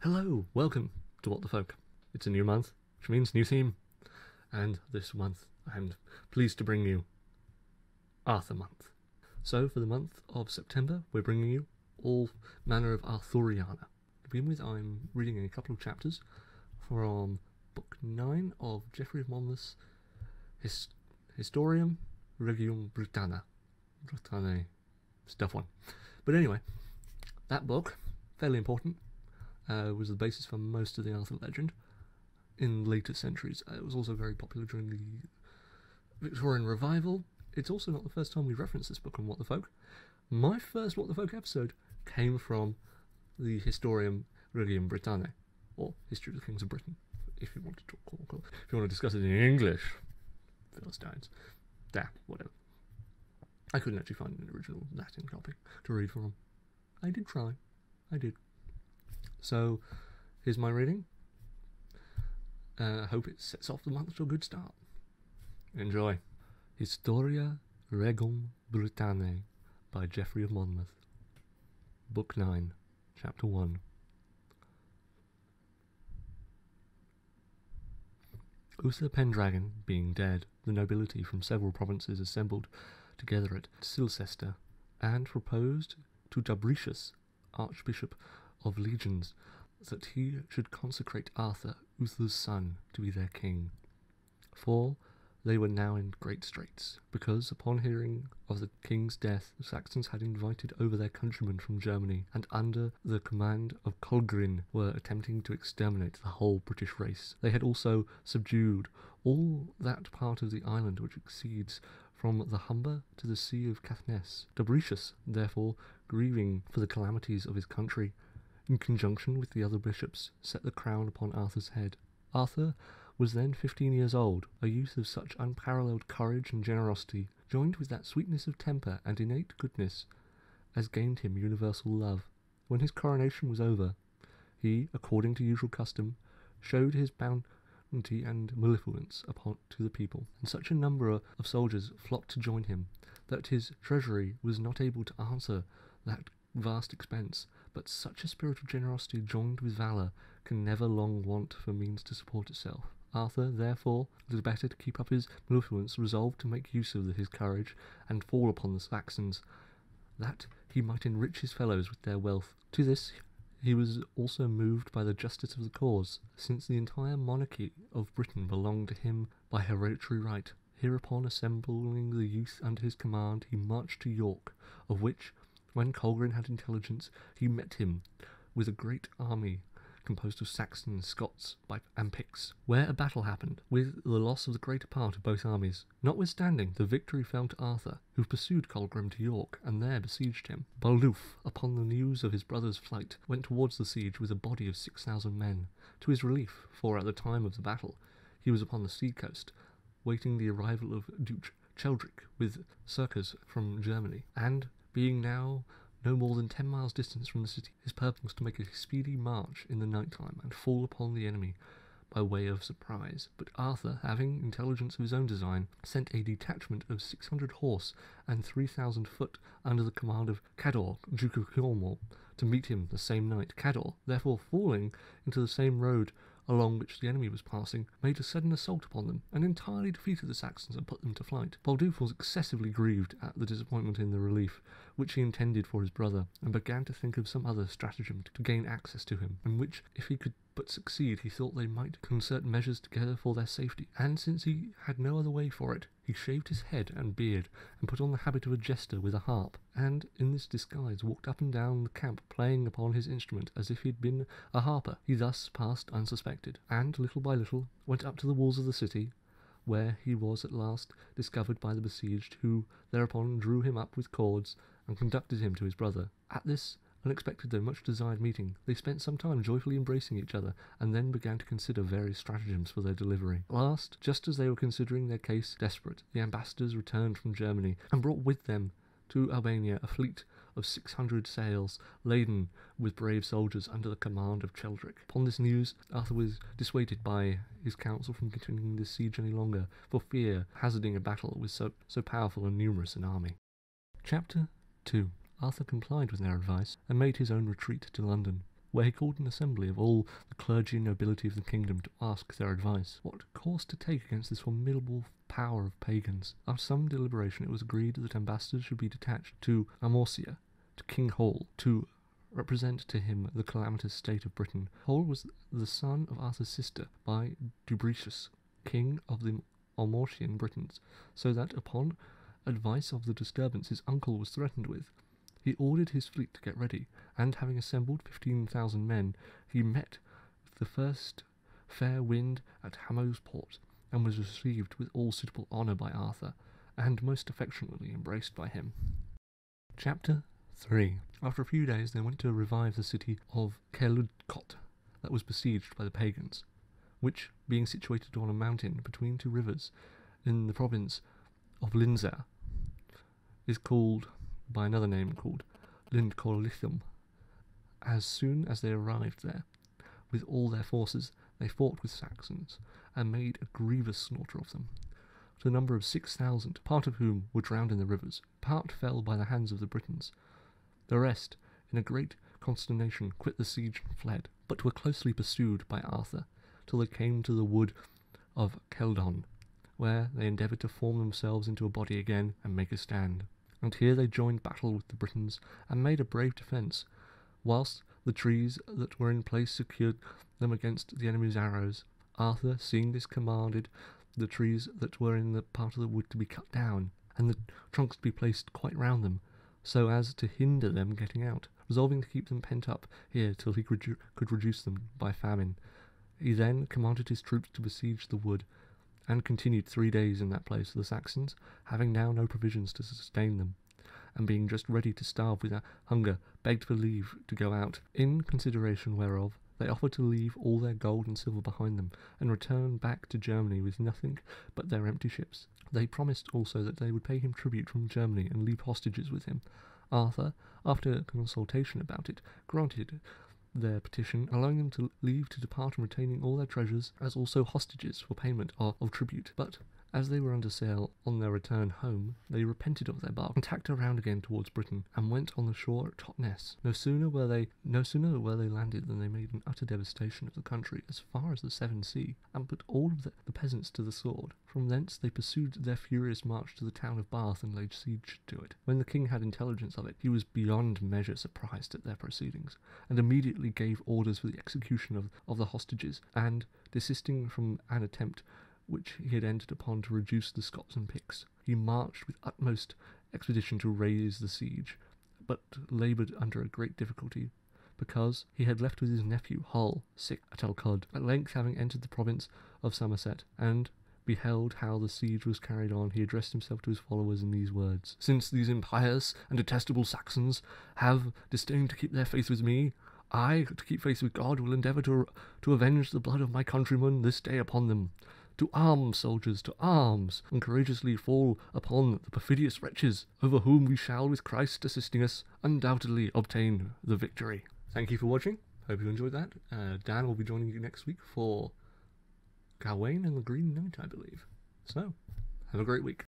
Hello, welcome to What the Folk. It's a new month, which means new theme. And this month I'm pleased to bring you Arthur month. So for the month of September, we're bringing you all manner of Arthuriana. To begin with, I'm reading a couple of chapters from Book 9 of Geoffrey of Monmouth's Historia Regum Britanniae. Stuff one. But anyway, that book, fairly important, was the basis for most of the Arthur legend in later centuries. It was also very popular during the Victorian Revival. It's also not the first time we referenced this book on What the Folk. My first What the Folk episode came from the Historia Regum Britanniae, or History of the Kings of Britain, if you want to talk, if you want to discuss it in English. Philistines. Whatever. I couldn't actually find an original Latin copy to read from. I did try. I did. So, here's my reading. I hope it sets off the month to a good start. Enjoy. Historia Regum Britanniae by Geoffrey of Monmouth. Book 9, Chapter 1. Uther Pendragon being dead, the nobility from several provinces assembled together at Silchester, and proposed to Dubricius, Archbishop of Legions, that he should consecrate Arthur, Uther's son, to be their king. For they were now in great straits, because upon hearing of the king's death, the Saxons had invited over their countrymen from Germany, and under the command of Colgrin were attempting to exterminate the whole British race. They had also subdued all that part of the island which exceeds from the Humber to the Sea of Caithness. Dubricius, therefore, grieving for the calamities of his country, in conjunction with the other bishops, set the crown upon Arthur's head. Arthur was then 15 years old, a youth of such unparalleled courage and generosity, joined with that sweetness of temper and innate goodness, as gained him universal love. When his coronation was over, he, according to usual custom, showed his bounty and malevolence to the people, and such a number of soldiers flocked to join him, that his treasury was not able to answer that vast expense. But such a spirit of generosity joined with valour can never long want for means to support itself. Arthur, therefore, the better to keep up his malevolence, resolved to make use of his courage and fall upon the Saxons, that he might enrich his fellows with their wealth. To this he was also moved by the justice of the cause, since the entire monarchy of Britain belonged to him by hereditary right. Hereupon, assembling the youth under his command, he marched to York, of which, when Colgrin had intelligence, he met him with a great army composed of Saxons, Scots, and Picts, where a battle happened, with the loss of the greater part of both armies. Notwithstanding, the victory fell to Arthur, who pursued Colgrin to York, and there besieged him. Baldulf, upon the news of his brother's flight, went towards the siege with a body of 6,000 men, to his relief, for at the time of the battle he was upon the sea coast, waiting the arrival of Duke Cheldric with succours from Germany, and being now no more than 10 miles distant from the city, his purpose was to make a speedy march in the night time and fall upon the enemy by way of surprise. But Arthur, having intelligence of his own design, sent a detachment of 600 horse and 3,000 foot under the command of Cador, Duke of Cornwall, to meet him the same night. Cador, therefore, falling into the same road along which the enemy was passing, made a sudden assault upon them, and entirely defeated the Saxons and put them to flight. Baldulf was excessively grieved at the disappointment in the relief which he intended for his brother, and began to think of some other stratagem to gain access to him, in which, if he could but succeed, he thought they might concert measures together for their safety. And since he had no other way for it, he shaved his head and beard, and put on the habit of a jester with a harp, and in this disguise walked up and down the camp, playing upon his instrument as if he had been a harper. He thus passed unsuspected, and little by little went up to the walls of the city, where he was at last discovered by the besieged, who thereupon drew him up with cords and conducted him to his brother. At this unexpected though much desired meeting, they spent some time joyfully embracing each other, and then began to consider various stratagems for their delivery. At last, just as they were considering their case desperate, the ambassadors returned from Germany, and brought with them to Albania a fleet of 600 sails, laden with brave soldiers under the command of Cheldric. Upon this news, Arthur was dissuaded by his council from continuing this siege any longer, for fear hazarding a battle with so powerful and numerous an army. Chapter 2. Arthur complied with their advice, and made his own retreat to London. where he called an assembly of all the clergy and nobility of the kingdom to ask their advice. What course to take against this formidable power of pagans? After some deliberation, it was agreed that ambassadors should be detached to Amorcia, to King Hall, to represent to him the calamitous state of Britain. Hall was the son of Arthur's sister by Dubricius, king of the Armorian Britons, so that upon advice of the disturbance his uncle was threatened with, he ordered his fleet to get ready, and having assembled 15,000 men, he met with the first fair wind at Hamo's port, and was received with all suitable honour by Arthur, and most affectionately embraced by him. Chapter 3. After a few days they went to revive the city of Caerludcot, that was besieged by the pagans, which, being situated on a mountain between two rivers in the province of Lindsar, is called by another name called Lindcolithum. As soon as they arrived there, with all their forces, they fought with Saxons, and made a grievous slaughter of them, to the number of 6,000, part of whom were drowned in the rivers, part fell by the hands of the Britons. The rest, in a great consternation, quit the siege and fled, but were closely pursued by Arthur, till they came to the wood of Keldon, where they endeavoured to form themselves into a body again and make a stand. And here they joined battle with the Britons, and made a brave defence, whilst the trees that were in place secured them against the enemy's arrows. Arthur, seeing this, commanded the trees that were in the part of the wood to be cut down, and the trunks to be placed quite round them, so as to hinder them getting out, resolving to keep them pent up here till he could reduce them by famine. He then commanded his troops to besiege the wood, and continued 3 days in that place. The Saxons, having now no provisions to sustain them, and being just ready to starve with hunger, begged for leave to go out, in consideration whereof they offered to leave all their gold and silver behind them, and return back to Germany with nothing but their empty ships. They promised also that they would pay him tribute from Germany and leave hostages with him. Arthur, after consultation about it, granted their petition, allowing them to leave to depart and retaining all their treasures, as also hostages for payment of tribute. But as they were under sail on their return home, they repented of their bargain, and tacked around again towards Britain, and went on the shore at Totnes. No sooner were they landed than they made an utter devastation of the country as far as the Severn Sea, and put all of the peasants to the sword. From thence they pursued their furious march to the town of Bath, and laid siege to it. When the king had intelligence of it, he was beyond measure surprised at their proceedings, and immediately gave orders for the execution of the hostages, and, desisting from an attempt which he had entered upon to reduce the Scots and Picts, he marched with utmost expedition to raise the siege, but laboured under a great difficulty, because he had left with his nephew Hull sick at Elcod. At length, having entered the province of Somerset, and beheld how the siege was carried on, he addressed himself to his followers in these words: "Since these impious and detestable Saxons have disdained to keep their faith with me, I, to keep faith with God, will endeavour to avenge the blood of my countrymen this day upon them. To arms, soldiers, to arms, and courageously fall upon the perfidious wretches, over whom we shall, with Christ assisting us, undoubtedly obtain the victory." Thank you for watching. Hope you enjoyed that. Dan will be joining you next week for Gawain and the Green Knight, I believe. So, have a great week.